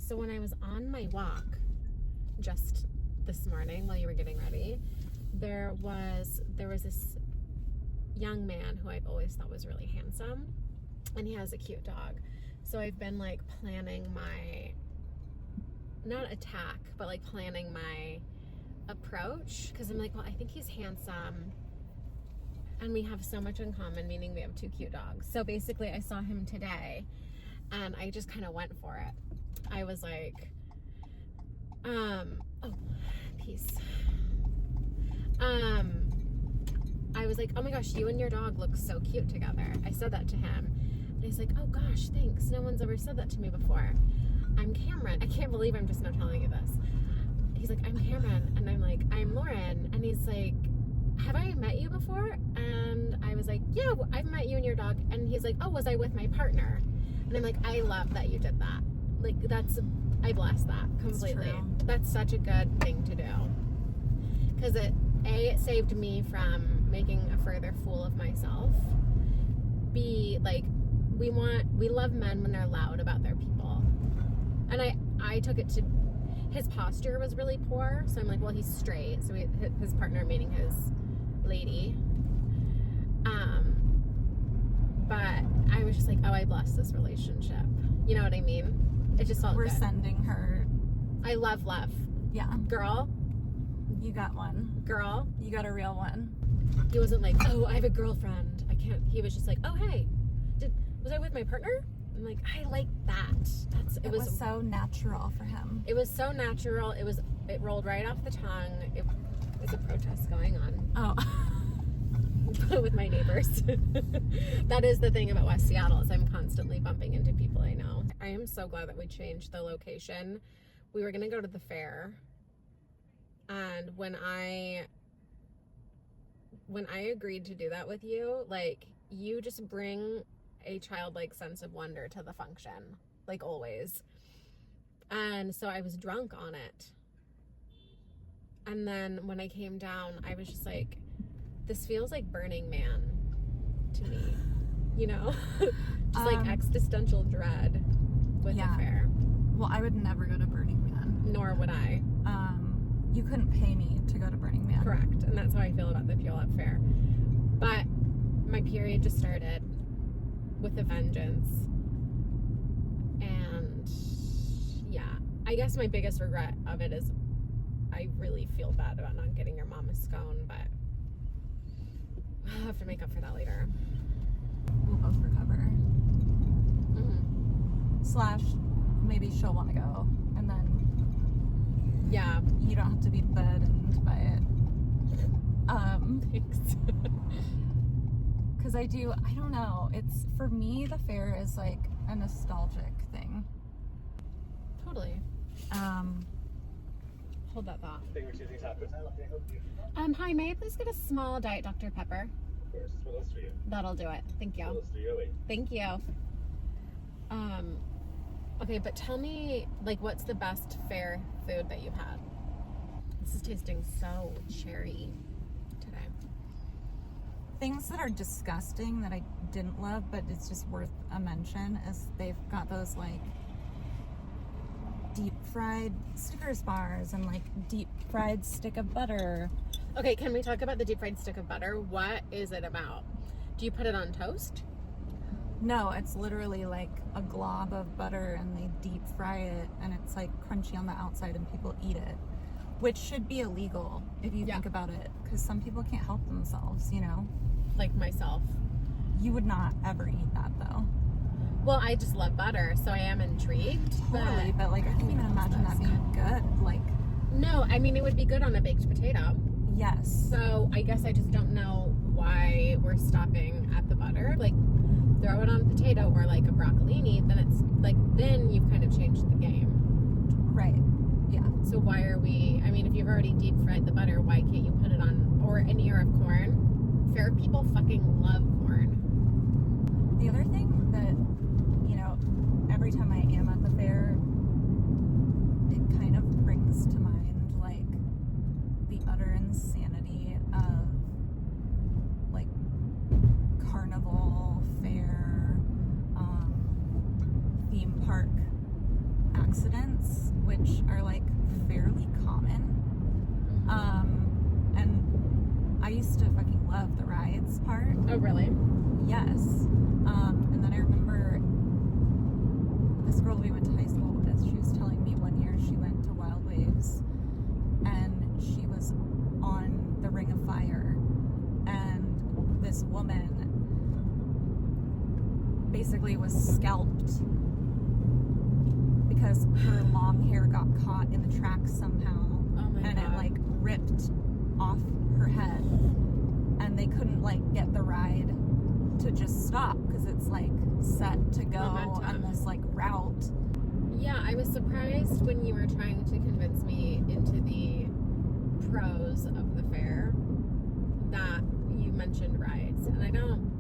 So when I was on my walk just this morning while you were getting ready, there was this young man who I've always thought was really handsome, and he has a cute dog. So I've been like planning my, not attack, but like planning my approach, because I'm like, well, I think he's handsome and we have so much in common, meaning we have two cute dogs. So basically I saw him today and I just kind of went for it. I was like, peace. I was like, oh my gosh, you and your dog look so cute together. I said that to him. And he's like, oh gosh, thanks. No one's ever said that to me before. I'm Cameron. I can't believe I'm just now telling you this. He's like, I'm Cameron. And I'm like, I'm Lauren. And he's like, have I met you before? And I was like, yeah, I've met you and your dog. And he's like, oh, was I with my partner? And I'm like, I love that you did that. Like, I bless that completely. That's such a good thing to do. Because it saved me from making a further fool of myself. B, like, we love men when they're loud about their people. And I took it to, his posture was really poor. So I'm like, well, he's straight. So his partner, meaning his lady. But I was just like, oh, I bless this relationship. You know what I mean? It just felt We're good. Sending her. I love. Yeah. Girl. You got one. Girl. You got a real one. He wasn't like, oh, I have a girlfriend. I can't. He was just like, oh, hey, was I with my partner? I'm like, I like that. It was so natural for him. It was so natural. It rolled right off the tongue. There's a protest going on. Oh. With my neighbors. That is the thing about West Seattle, is I'm constantly bumping into people I know. I am so glad that we changed the location. We were gonna go to the fair, and when I agreed to do that with you, like, you just bring a childlike sense of wonder to the function, like always. And so I was drunk on it. And then when I came down, I was just like, this feels like Burning Man to me, you know? Just like existential dread with the fair. Well, I would never go to Burning Man. Nor would I. You couldn't pay me to go to Burning Man. Correct. And that's how I feel about the Puyallup Fair. But my period just started with a vengeance. And yeah, I guess my biggest regret of it is I really feel bad about not getting your mom a scone, but I'll have to make up for that later. We'll both recover. Mm-hmm. / maybe she'll want to go, and then yeah, you don't have to be burdened by it. Thanks. Because I don't know, it's, for me, the fair is like a nostalgic thing. Totally. Hold that thought. Hi, may I please get a small Diet Dr. Pepper? Of course. What else for you? That'll do it. Thank you. What else for you? Thank you. Okay, but tell me, like, what's the best fair food that you've had? This is tasting so cherry today. Things that are disgusting that I didn't love, but it's just worth a mention, is they've got those, like, deep fried Snickers bars and like deep fried stick of butter. Okay, can we talk about the deep fried stick of butter? What is it about? Do you put it on toast? No, it's literally like a glob of butter and they deep fry it, and it's like crunchy on the outside and people eat it, which should be illegal if you think about it, because some people can't help themselves, you know? Like myself. You would not ever eat that though. Well, I just love butter, so I am intrigued. Totally, but like, I can't even imagine that being good. Like, no, I mean, it would be good on a baked potato. Yes. So I guess I just don't know why we're stopping at the butter. Like, throw it on a potato or like a broccolini, then it's like, then you've kind of changed the game. Right. Yeah. So why are we, I mean, if you've already deep fried the butter, why can't you put it on, or an ear of corn? Fair people fucking love corn. The other thing that, you know, every time I am at the fair, it kind of brings to mind, like, the utter insanity of, like, carnival, fair, theme park accidents. events, which are like fairly common. And I used to fucking love the rides part. Oh, really? Yes. And then I remember this girl we went to high school with, she was telling me one year she went to Wild Waves and she was on the Ring of Fire, and this woman basically was scalped because her long hair got caught in the tracks somehow. Oh my and God. it like ripped off her head, and they couldn't like get the ride to just stop because it's like set to go on this like route. Yeah, I was surprised when you were trying to convince me into the pros of the fair that you mentioned rides, and I don't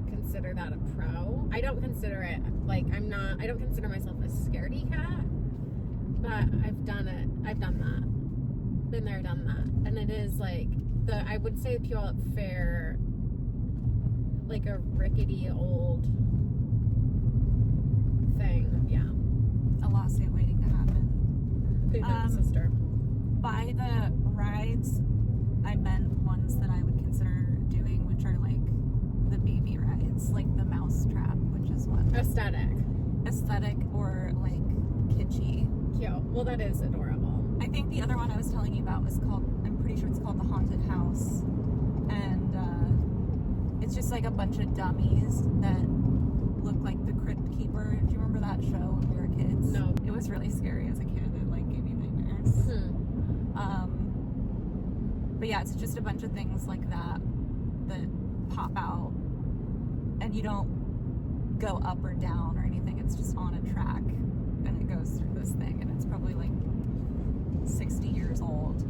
consider that a pro. I don't consider it like I don't consider myself a scaredy cat, but I've done that, been there, done that, and it is like I would say the Puyallup Fair, like a rickety old thing. Yeah, A lawsuit waiting to happen. sister. By the rides, I meant ones that I would consider doing, which are like the baby rides, like the Mousetrap, which is one. Aesthetic or like kitschy. Cute. Well, that is adorable. I think the other one I was telling you about was called, I'm pretty sure it's called the Haunted House. And it's just like a bunch of dummies that look like the Crypt Keeper. Do you remember that show when we were kids? No. It was really scary as a kid. It like gave me nightmares. But yeah, it's just a bunch of things like that pop out, and you don't go up or down or anything. It's just on a track, and it goes through this thing, and it's probably like 60 years old,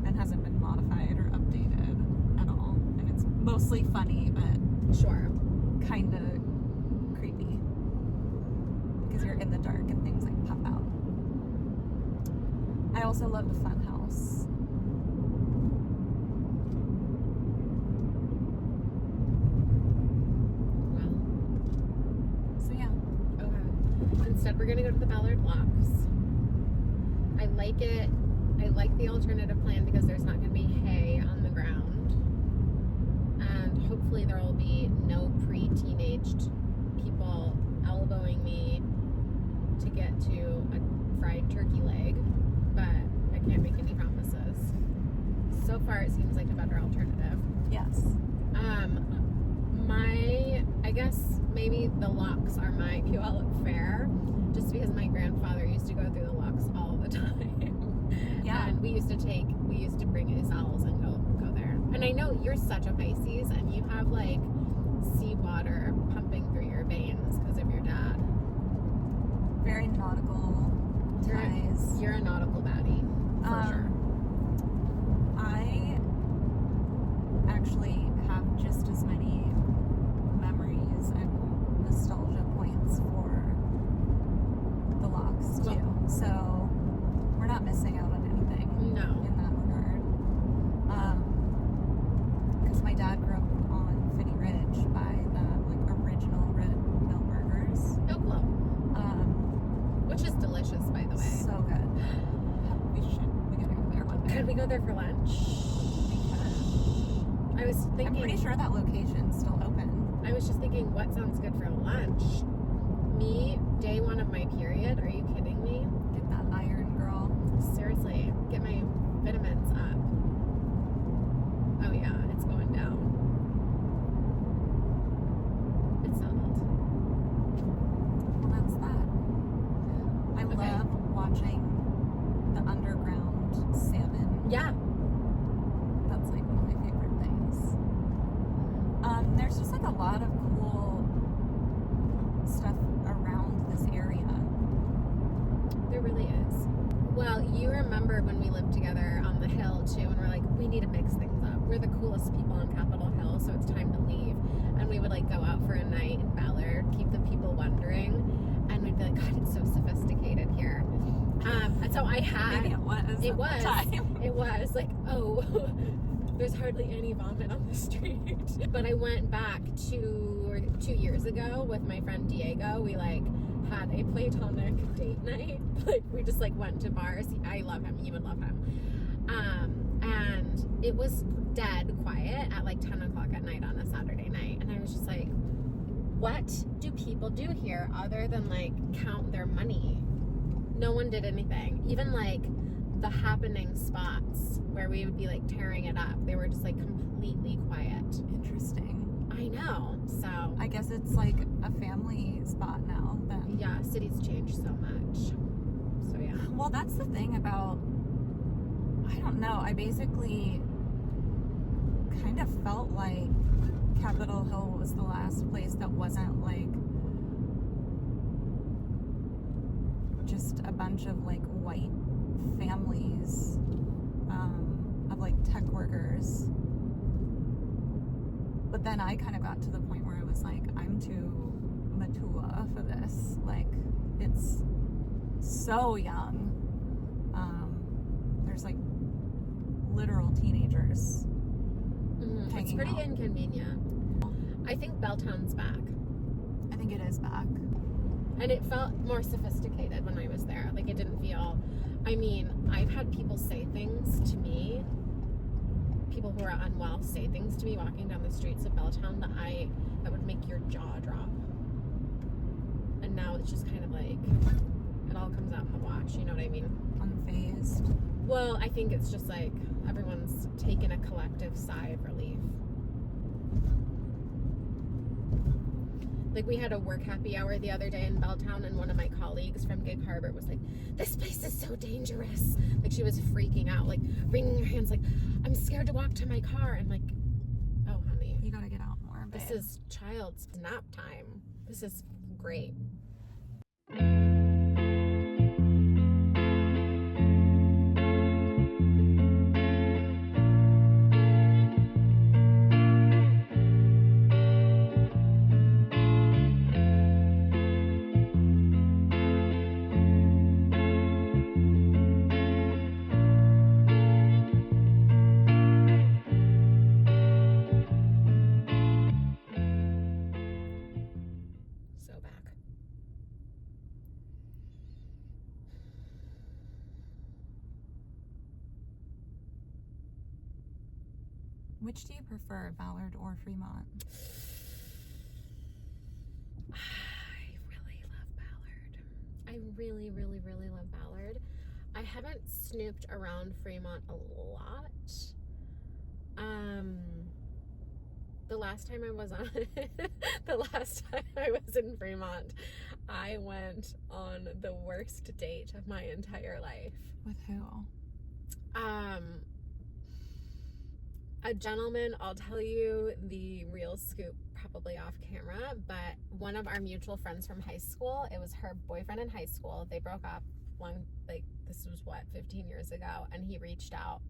and hasn't been modified or updated at all. And it's mostly funny, but Sure. kind of creepy because you're in the dark and things like pop out. I also love the Fun House. Well, So yeah, okay. Instead, we're gonna go to the Ballard Locks. I like it. I like the alternative plan because there's not gonna be hay on the ground, and hopefully there will be no pre-teenaged people elbowing me to get to a fried turkey leg, but I can't make any promises. So far, it seems like a better alternative. yes. I guess maybe the locks are my Puyallup Fair, just because my grandfather used to go through the locks all the time. Yeah. And we used to bring his owls and go there. And I know you're such a Pisces, and you have like seawater pumping through your veins because of your dad. Very nautical ties. You're a nautical baddie, for sure. I actually have just as many memories and nostalgia points for the locks too. Well, So we're not missing out on anything No. in that regard. Because my dad grew up on Finney Ridge by the like original Red Mill Burgers. Oh, well. Which is delicious, by the way. So good. We gotta go there one day. Could we go there for lunch? I was thinking. I'm pretty sure that location's still open. I was just thinking, what sounds good for lunch? Me, day one of my period. Are you kidding me? Get that iron, girl. Seriously, get my vitamins up. Oh yeah, it's going down. It's settled. Well, that's that. I Okay. love watching the underground salmon. Yeah. That's like one of my favorite things. There's just like a lot of cool stuff around this area. There really is. Well, you remember when we lived together on the hill too, and we're like, we need to mix things up. We're the coolest people on Capitol Hill, so it's time to leave. And we would like go out for a night in Ballard, keep the people wondering, and we'd be like, God, it's so sophisticated here. And so I had. Maybe it was. It at was. the time. It was like, oh, there's hardly any vomit on the street. But I went back 2 years ago with my friend Diego. We like had a platonic date night. Like, we just, like, went to bars. I love him. You would love him. And it was dead quiet at, like, 10 o'clock at night on a Saturday night. And I was just like, what do people do here other than, like, count their money? No one did anything. Even, like, the happening spots where we would be, like, tearing it up, they were just, like, completely quiet. Interesting. I know. So I guess it's like a family spot now then. yeah, cities change so much. So yeah. Well, that's the thing about, I don't know, I basically kind of felt like Capitol Hill was the last place that wasn't like just a bunch of like white families of like tech workers. But then I kind of got to the point where I was like, I'm too mature for this. Like, it's so young. There's like literal teenagers. It's pretty out. inconvenient. I think Belltown's back. I think it is back. And it felt more sophisticated when I was there. Like, it didn't feel, I mean, I've had people say things to me, people who are unwell say things to me walking down the streets of Belltown that would make your jaw drop. And now it's just kind of like, it all comes out in the wash, you know what I mean? Unfazed. Well, I think it's just like everyone's taken a collective sigh of relief. Like, we had a work happy hour the other day in Belltown, and one of my colleagues from Gig Harbor was like, this place is so dangerous. Like, she was freaking out, like, wringing her hands, like, I'm scared to walk to my car. I'm like, oh, honey. You gotta get out more, babe. This is child's nap time. This is great. So back. Which do you prefer, Ballard or Fremont? I really love Ballard. I really, really, really love Ballard. I haven't snooped around Fremont a lot. The last time I was in Fremont, I went on the worst date of my entire life. With who? A gentleman, I'll tell you the real scoop probably off camera, but one of our mutual friends from high school, it was her boyfriend in high school. They broke up this was 15 years ago, and he reached out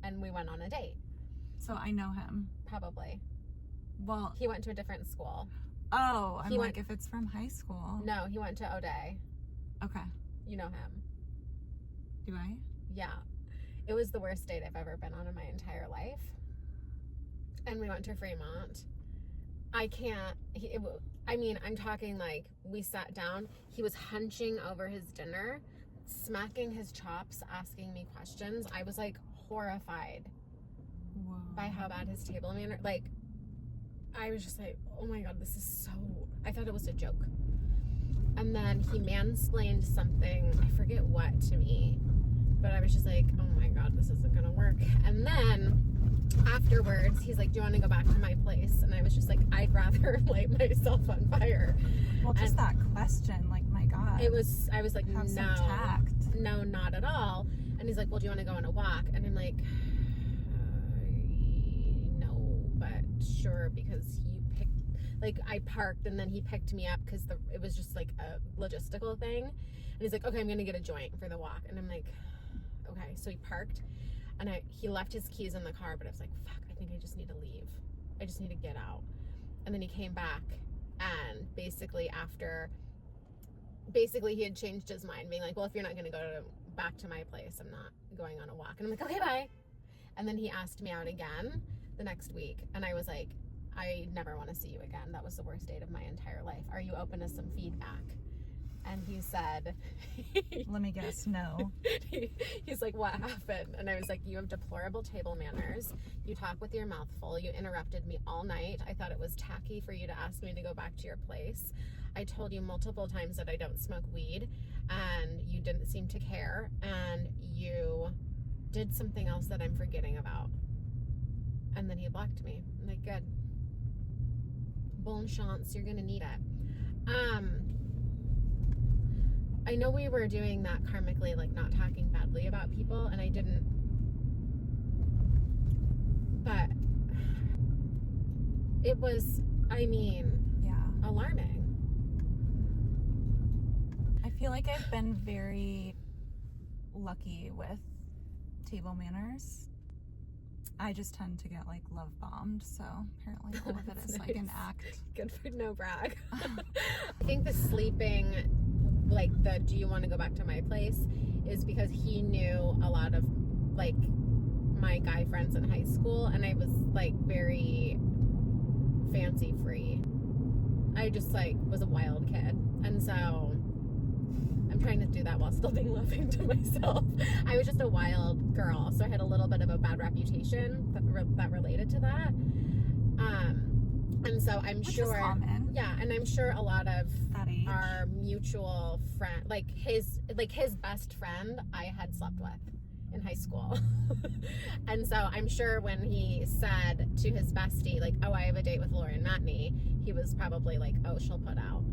and we went on a date. So I know him. Probably. Well, He went to a different school. oh, I'm He like, went- if it's from high school. No, he went to O'Day. Okay. You know him. Do I? Yeah. It was the worst date I've ever been on in my entire life. And we went to Fremont. I'm talking like, we sat down. He was hunching over his dinner, smacking his chops, asking me questions. I was like horrified Whoa. by how bad his table manner, like, I was just like, oh my God, this is so, I thought it was a joke. And then he mansplained something, I forget what, to me, but I was just like, oh my God, this isn't gonna work. And then afterwards, he's like, do you want to go back to my place? And I was just like, I'd rather light myself on fire. Well, just And that question, like, my God. I was like, Have some no, tact. no, not at all. And he's like, well, do you want to go on a walk? And I'm like, no, but sure, because I parked and then he picked me up because it was just like a logistical thing. And he's like, okay, I'm gonna get a joint for the walk. And I'm like, okay. So he parked, and he left his keys in the car, but I was like, fuck, I think I just need to leave. I just need to get out. And then he came back, and basically he had changed his mind, being like, well, if you're not gonna go back to my place, I'm not going on a walk. And I'm like, okay, bye. And then he asked me out again the next week, and I was like, I never want to see you again. That was the worst date of my entire life. Are you open to some feedback? And he said, Let me guess, no. he's like, what happened? And I was like, you have deplorable table manners. You talk with your mouth full. You interrupted me all night. I thought it was tacky for you to ask me to go back to your place. I told you multiple times that I don't smoke weed, and you didn't seem to care. And you did something else that I'm forgetting about. And then he blocked me. I'm like, good. Bon chance, you're gonna need it. I know we were doing that karmically, like not talking badly about people, and I didn't, but it was, Yeah. alarming. I feel like I've been very lucky with table manners. I just tend to get like love bombed, so apparently all of it is like an act. Good food, no brag. I think the sleeping, like the do you want to go back to my place, is because he knew a lot of like my guy friends in high school, and I was like very fancy free. I just like was a wild kid, and so I'm trying to do that while still being loving to myself. I was just a wild girl, so I had a little bit of a bad reputation that related to that. And so I'm Which sure, is common. yeah, and I'm sure a lot of That age. our mutual friend, like his best friend, I had slept with in high school. And so I'm sure when he said to his bestie, like, oh, I have a date with Lauren Matney, he was probably like, oh, she'll put out.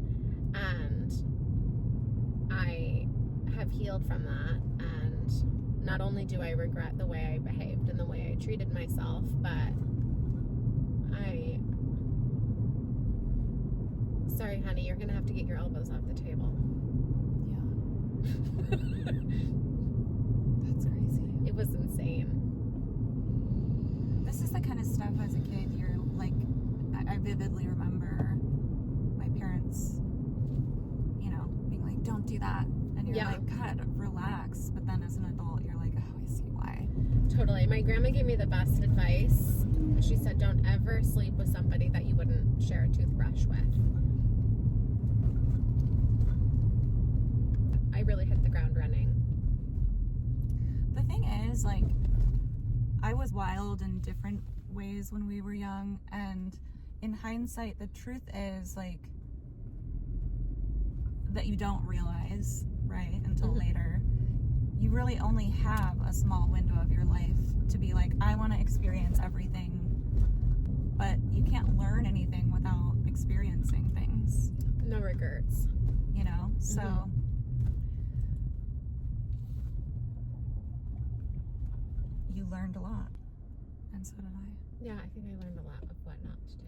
And I have healed from that, and not only do I regret the way I behaved and the way I treated myself, but sorry honey, you're gonna have to get your elbows off the table. Yeah. That's crazy. It was insane. This is the kind of stuff as a kid you're like, I vividly remember my parents, you know, being like, don't do that. And you're like, God, relax. But then as an adult, you're like, oh, I see why. Totally. My grandma gave me the best advice. She said, don't ever sleep with somebody that you wouldn't share a toothbrush with. I really hit the ground running. The thing is, like, I was wild in different ways when we were young, and in hindsight, the truth is, like, that you don't realize, right, until later. You really only have a small window of your life to be like, I want to experience everything, but you can't learn anything without experiencing things. No regrets. You know? So you learned a lot, and so did I. Yeah, I think I learned a lot of what not to do.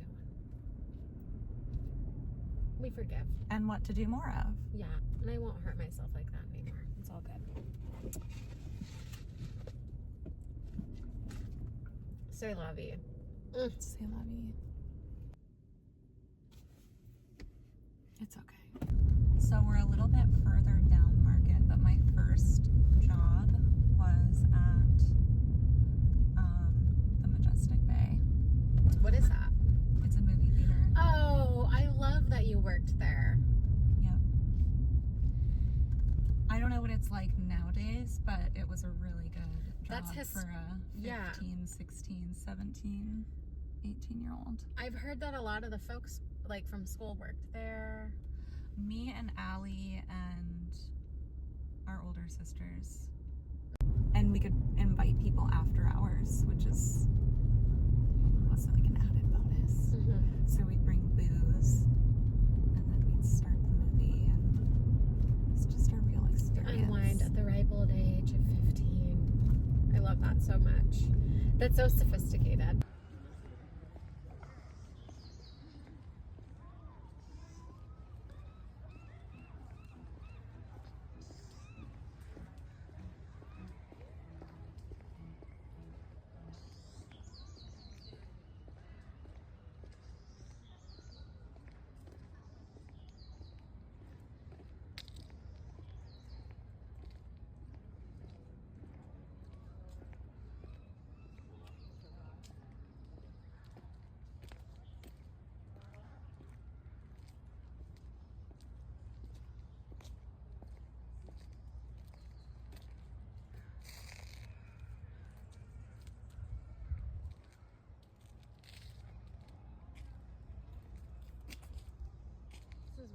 We forgive. And what to do more of. Yeah, and I won't hurt myself like that anymore. It's all good. C'est la vie. C'est la vie. It's okay. So we're a little bit further down market, but my first job was at the Majestic Bay. What is that? It's a movie theater. Oh, I love that you worked there. Yep. I don't know what it's like nowadays, but it was a really good job for a 15, 16, 17, 18-year-old. I've heard that a lot of the folks like from school worked there. Me and Allie and our older sisters. And we could invite people after hours, which was like an added bonus. Mm-hmm. So we'd bring booze, and then we'd start the movie, and it's just a real experience. Unwind at the ripe old age of 15. I love that so much. That's so sophisticated.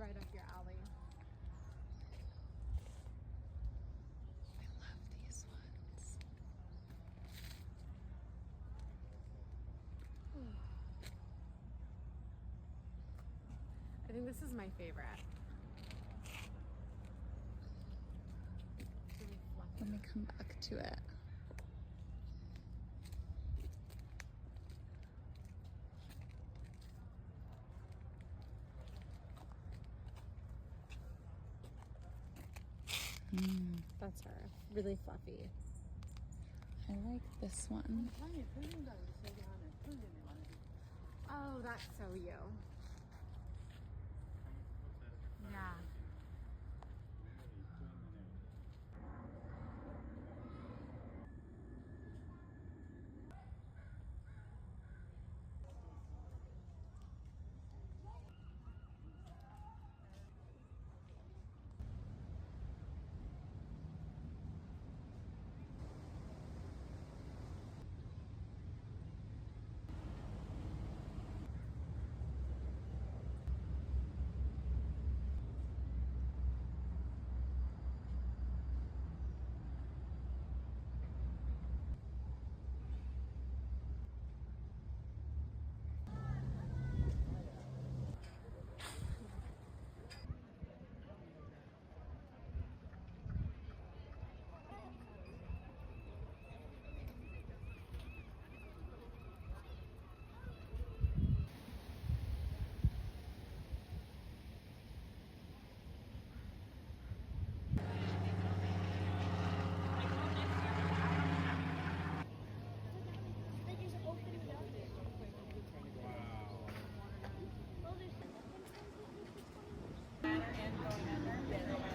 right up your alley. I love these ones. I think this is my favorite. It's really fluffy. Let me come back to it. That's her. Really fluffy. I like this one. Oh, that's so you. Yeah.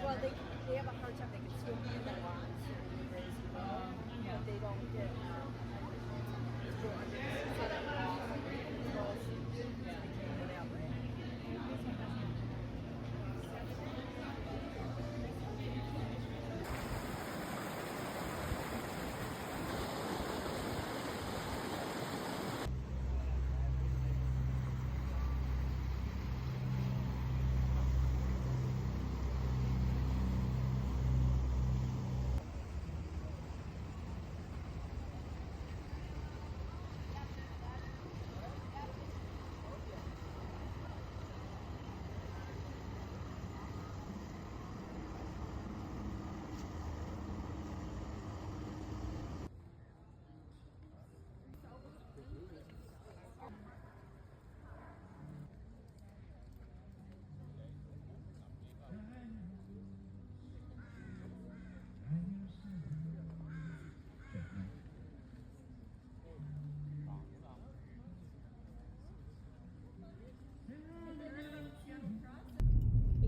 Well, they have a hard time. They can swim in the lots, but they don't get.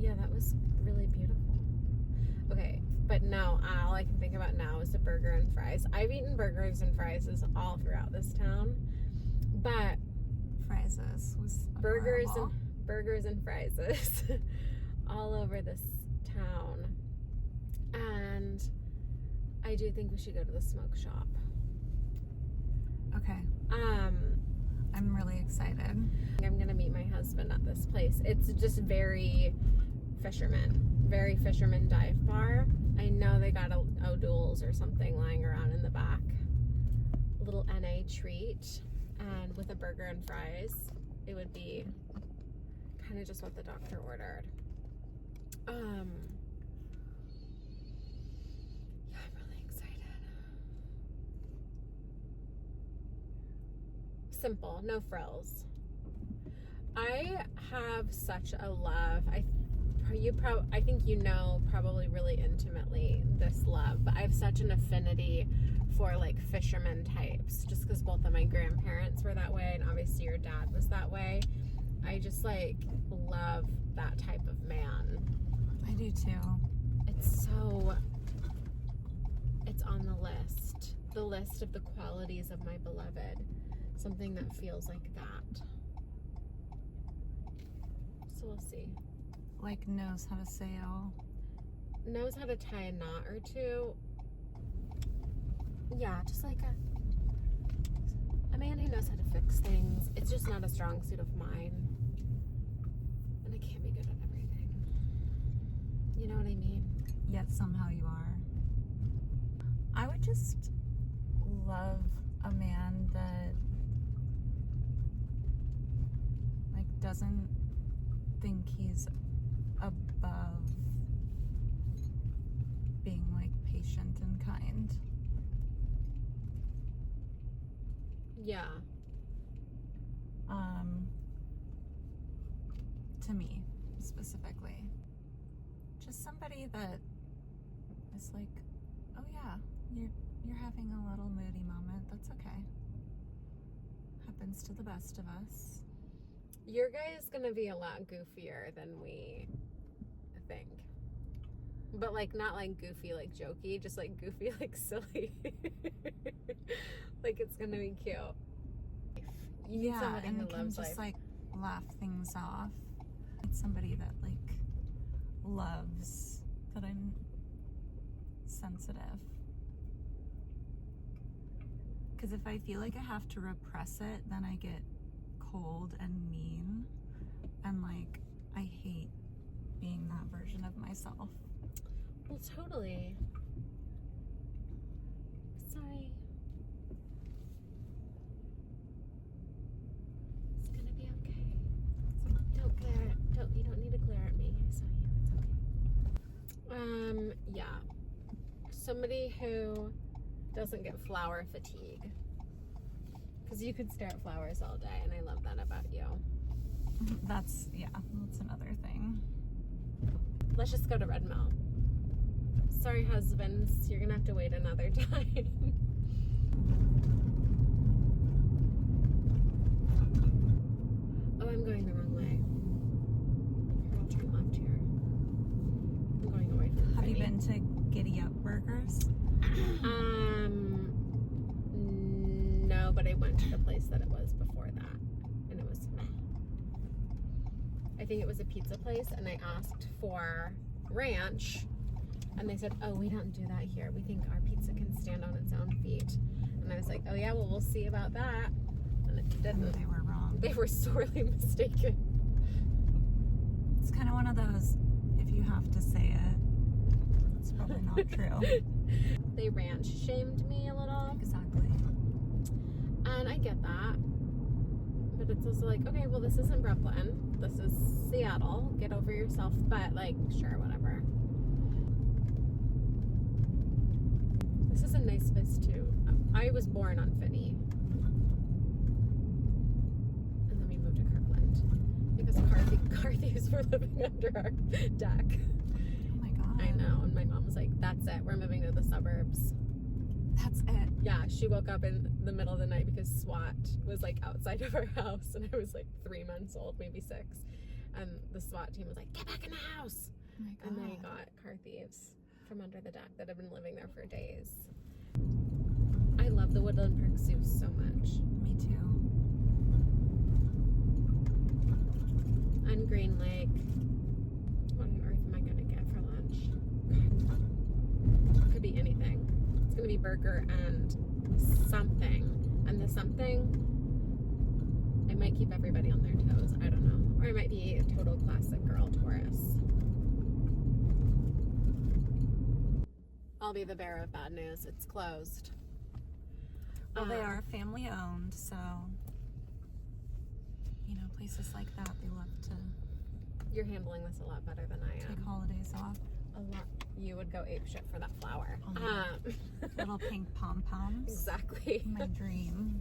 Yeah, that was really beautiful. Okay, but now all I can think about now is the burger and fries. I've eaten burgers and fries all throughout this town, but Frises was burgers adorable. and fries all over this town. And I do think we should go to the smoke shop. Okay, I'm really excited. I'm gonna meet my husband at this place. It's just very fisherman dive bar. I know they got O'Doul's or something lying around in the back. A little NA treat, and with a burger and fries, it would be kind of just what the doctor ordered. Yeah, I'm really excited. Simple, no frills. I have such a love. I think you know probably really intimately this love, but I have such an affinity for like fisherman types, just because both of my grandparents were that way, and obviously your dad was that way. I just like love that type of man. I do too. It's on the list of the qualities of my beloved. Something that feels like that. So we'll see. Like knows how to sail. Knows how to tie a knot or two. Yeah, just like a man who knows how to fix things. It's just not a strong suit of mine. And I can't be good at everything. You know what I mean? Yet somehow you are. I would just love a man that like doesn't think he's above being like patient and kind. Yeah. To me specifically, just somebody that is like, oh yeah, you're having a little moody moment, that's okay, happens to the best of us. Your guy is gonna be a lot goofier than we think. But like not like goofy like jokey, just like goofy like silly. Like it's gonna be cute. You need Yeah, somebody who and can loves just life. like laugh things off. It's somebody that like loves that I'm sensitive. Because if I feel like I have to repress it, then I get cold and mean, and like I hate being that version of myself. Well, totally. Sorry. It's gonna be okay. Don't glare. You don't need to glare at me. I saw you. It's okay. Yeah. Somebody who doesn't get flower fatigue. Because you could stare at flowers all day, and I love that about you. That's another thing. Let's just go to Red Mill. Sorry, husbands, you're gonna have to wait another time. Oh, I'm going the wrong way. Here, I'll turn left here. I'm going away from Have you Vinny. been to Giddy Up Burgers? No, but I went to the place that it was before that, and it was meh. I think it was a pizza place, and I asked for ranch, and they said, oh, we don't do that here. We think our pizza can stand on its own feet. And I was like, oh yeah, well, we'll see about that. And it didn't. And they were wrong. They were sorely mistaken. It's kind of one of those, if you have to say it, it's probably not true. They ranch shamed me a little. Exactly. And I get that. But it's also like, okay, well, this isn't Brooklyn. This is Seattle. Get over yourself. But, like, sure, whatever. This is a nice place, too. I was born on Finney. And then we moved to Kirkland. Because car thieves were living under our deck. Oh my god. I know. And my mom was like, that's it. We're moving to the suburbs. That's it. Yeah, she woke up in the middle of the night because SWAT was like outside of our house, and I was like 3 months old, maybe 6. And the SWAT team was like, get back in the house. Oh my god. And they got car thieves from under the deck that had been living there for days. I love the Woodland Park Zoo so much. Me too. And Green Lake. What on earth am I gonna get for lunch? God. Could be anything. It's gonna be burger and something. And the something, I might keep everybody on their toes. I don't know. Or I might be a total classic girl Taurus. I'll be the bearer of bad news. It's closed. Well, they are family owned, so you know, places like that, they love to You're handling this a lot better than I am. take holidays off. A lot. You would go apeshit for that flower. Oh my Little pink pom-poms. Exactly. My dream.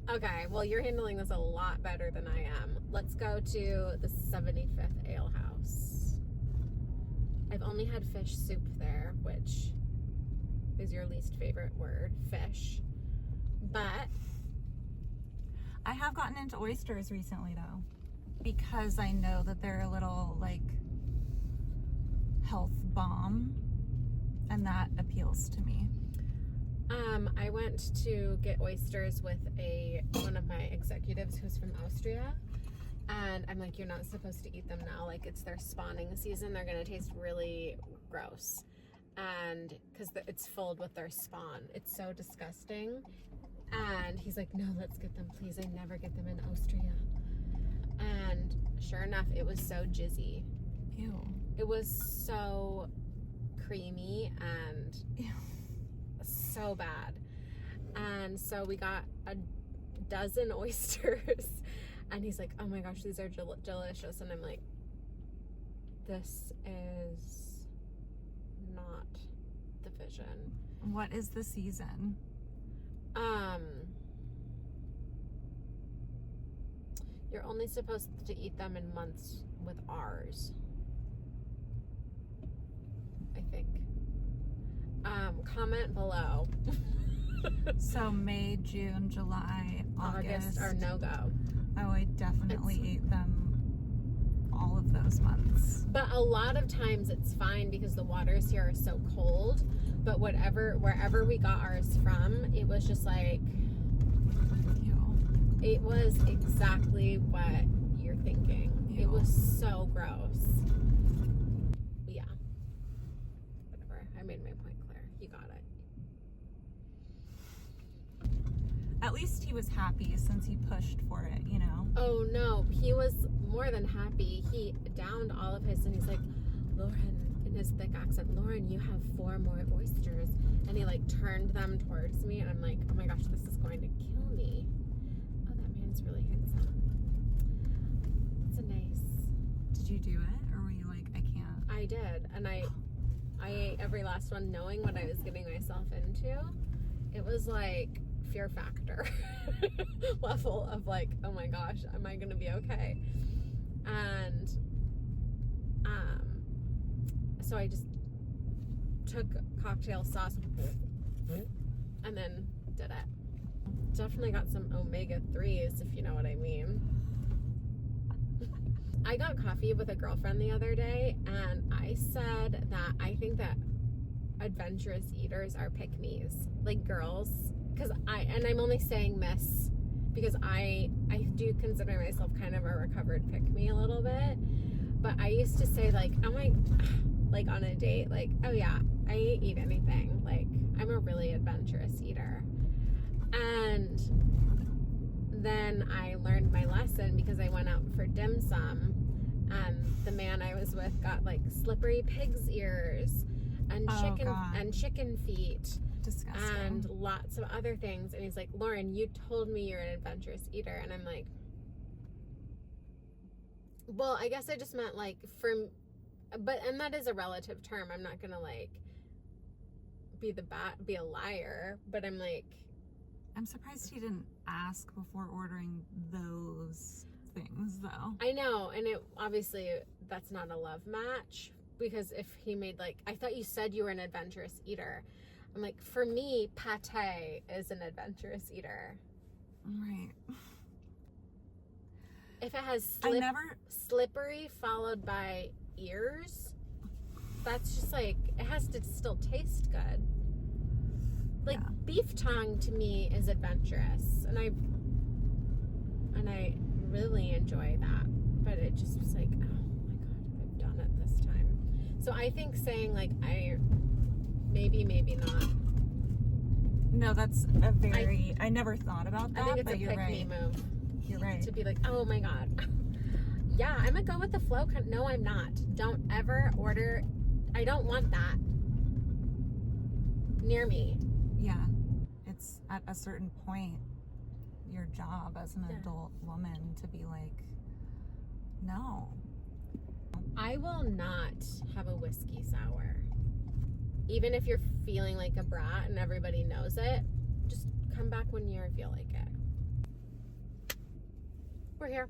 Okay, well, you're handling this a lot better than I am. Let's go to the 75th Ale House. I've only had fish soup there, which is your least favorite word, fish. But I have gotten into oysters recently, though, because I know that they're a little, like, health bomb, and that appeals to me. I went to get oysters with one of my executives who's from Austria, and I'm like, you're not supposed to eat them now. Like, it's their spawning season. They're gonna taste really gross, and because it's filled with their spawn, it's so disgusting. And he's like, no, let's get them, please. I never get them in Austria. And sure enough, it was so jizzy. Ew. It was so creamy and Ew. so bad. And so we got a dozen oysters. And he's like, oh my gosh, these are delicious. And I'm like, this is not the vision. What is the season? You're only supposed to eat them in months with ours, I think. Comment below. So May, June, July, August are no-go. Oh, I definitely ate them all of those months. But a lot of times it's fine because the waters here are so cold. But wherever we got ours from, it was just like, Ew. it was exactly what you're thinking. Ew. It was so gross. Yeah. Whatever. I made my point clear. You got it. At least he was happy since he pushed for it, you know? Oh no, he was more than happy. He downed all of his and he's like, Lauren, in his thick accent, Lauren, you have 4 more oysters. And he like turned them towards me and I'm like, oh my gosh, this is going to kill me. Oh, that man's really handsome. It's a nice. Did you do it? Or were you like, I can't? I did. And I ate every last one knowing what I was getting myself into. It was like fear factor level of like, oh my gosh, am I gonna be okay? And so I just took cocktail sauce and then did it. Definitely got some omega-3s, if you know what I mean. I got coffee with a girlfriend the other day and I said that I think that adventurous eaters are pick-me's, like girls. Because I'm only saying this because I do consider myself kind of a recovered pick-me a little bit. But I used to say like, oh my, like on a date, like, oh yeah, I eat anything. Like, I'm a really adventurous eater. And then I learned my lesson because I went out for dim sum and the man I was with got like slippery pig's ears and chicken feet. Disgusting. And lots of other things. And he's like, Lauren, you told me you're an adventurous eater. And I'm like, well, I guess I just meant like and that is a relative term. I'm not gonna like be a liar, but I'm like, I'm surprised he didn't ask before ordering those things though. I know, and it obviously that's not a love match because if he made like, I thought you said you were an adventurous eater. I'm like, for me, pate is an adventurous eater. Right. If it has slippery followed by ears, that's just like, it has to still taste good. Like beef tongue to me is adventurous, and I really enjoy that. But it just was like, oh my god, I've done it this time. So I think saying like maybe not. No, that's a very. I never thought about that. I think it's but a you're pick-me right. move. You're right. To be like, oh my god. Yeah, I'm gonna go with the flow. No, I'm not. Don't ever order. I don't want that near me. Yeah, it's at a certain point your job as an adult woman to be like, no. I will not have a whiskey sour. Even if you're feeling like a brat and everybody knows it, just come back when you feel like it. We're here.